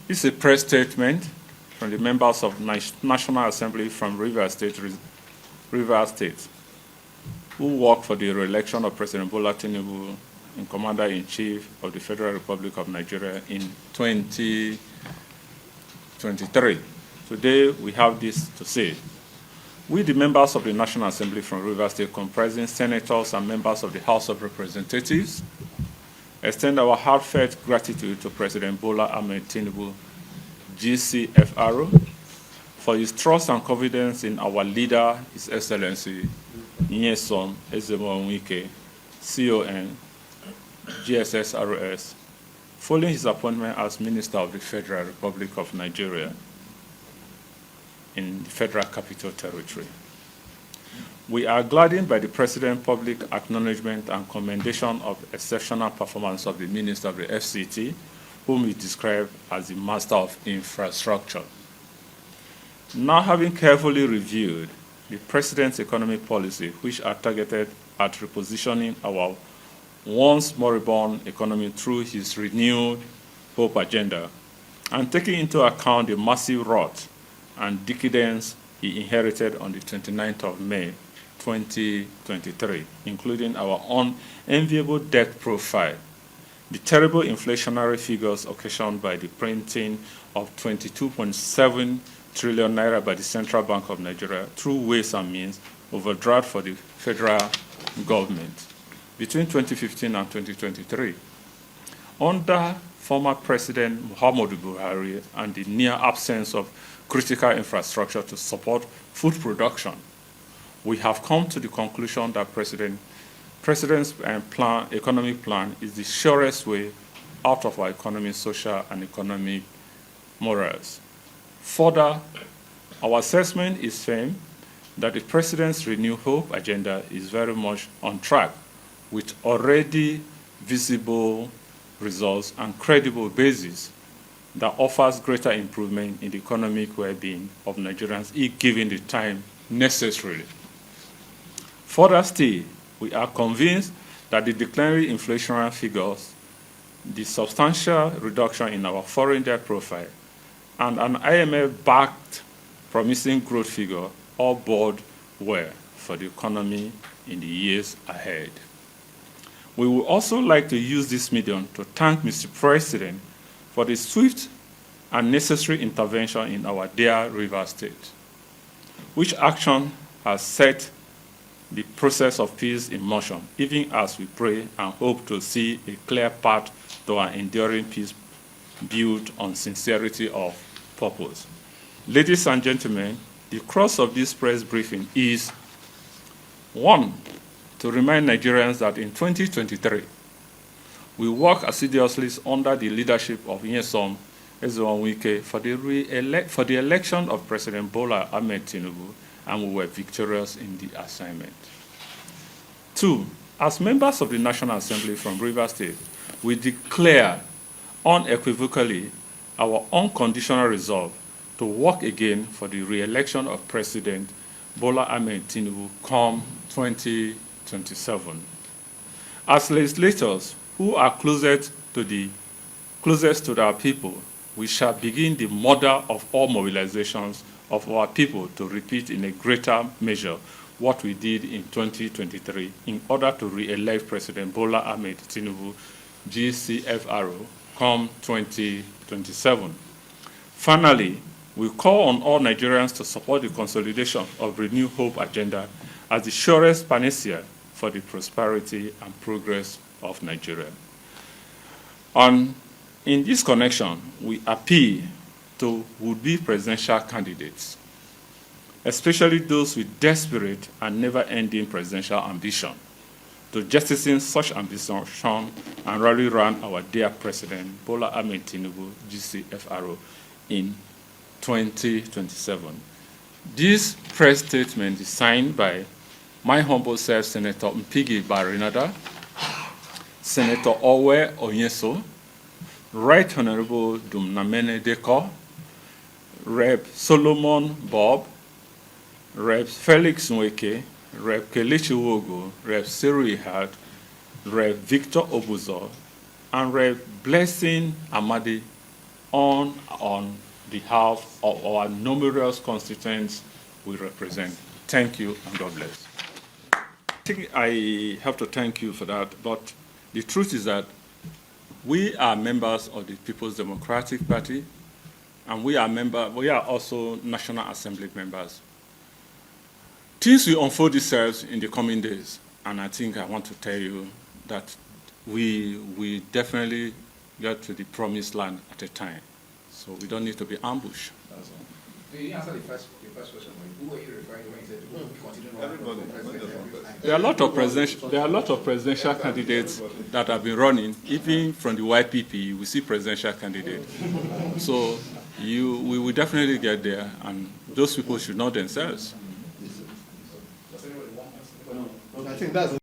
This is a press statement from the members of National Assembly from Rivers State, who work for the re-election of President Bola Tinubu in Commander-in-Chief of the Federal Republic of Nigeria in 2023. Today, we have this to say. We, the members of the National Assembly from Rivers State, comprising senators and members of the House of Representatives, extend our heartfelt gratitude to President Bola Ahmed Tinubu, GCFR, for his trust and confidence in our leader, His Excellency Endorsing Wike, CON, GSSRS, following his appointment as Minister of the Federal Republic of Nigeria in the Federal Capital Territory. We are gladdened by the President's public acknowledgement and commendation of exceptional performance of the Minister of the FCT, whom he described as the master of infrastructure. Now, having carefully reviewed the President's economic policy, which are targeted at repositioning our once moribund economy through his renewed hope agenda, and taking into account the massive rot and decadence he inherited on the 29th of May, 2023, including our unenviable debt profile, the terrible inflationary figures occasioned by the printing of 22.7 trillion naira by the Central Bank of Nigeria through ways and means overdraft for the federal government between 2015 and 2023. Under former President Muhammadu Buhari and the near absence of critical infrastructure to support food production, we have come to the conclusion that President's economic plan is the surest way out of our economic, social, and economic morals. Further, our assessment is firm that the President's renewed hope agenda is very much on track with already visible results and credible basis that offers greater improvement in the economic well-being of Nigerians if given the time necessary. Further still, we are convinced that the declining inflationary figures, the substantial reduction in our foreign debt profile, and an IMF-backed promising growth figure all bode well for the economy in the years ahead. We would also like to use this medium to thank Mr. President for the swift and necessary intervention in our dear Rivers State, which action has set the process of peace in motion, even as we pray and hope to see a clear path to an enduring peace built on sincerity of purpose. Ladies and gentlemen, the crux of this press briefing is, 1, to remind Nigerians that in 2023, we work assiduously under the leadership of Endorsing Wike for the election of President Bola Ahmed Tinubu, and we were victorious in the assignment. 2, as members of the National Assembly from Rivers State, we declare unequivocally our unconditional resolve to work again for the re-election of President Bola Ahmed Tinubu come 2027. As legislators who are closest to our people, we shall begin the model of all mobilizations of our people to repeat in a greater measure what we did in 2023 in order to re-elect President Bola Ahmed Tinubu, GCFR, come 2027. Finally, we call on all Nigerians to support the consolidation of Renewed Hope agenda as the surest panacea for the prosperity and progress of Nigeria. In this connection, we appeal to would-be presidential candidates, especially those with desperate and never-ending presidential ambition, to jettison such ambition and rally around our dear President Bola Ahmed Tinubu, GCFR, in 2027. This press statement is signed by my humble self, Senator Mpigi Barinada, Senator Owe Onyeso, Right Honorable Dumnamene Deko, Rep. Solomon Bob, Rep. Felix Nweke, Rep. Kelechi Wogo, Rep. Cyril Ihad, Rep. Victor Obuzo, and Rep. Blessing Amadi on behalf of our numerous constituents we represent. Thank you and God bless. I think I have to thank you for that, but the truth is that we are members of the People's Democratic Party, and we are also National Assembly members. Things will unfold themselves in the coming days, and I think I want to tell you that we definitely get to the promised land at a time. So we don't need to be ambushed. That's all. Did you answer the first question? Who were you referring to when you said we continue to everybody? There are a lot of presidential candidates that have been running. Even from the YPP, we see presidential candidates. So we will definitely get there, and those people should know themselves. I think that's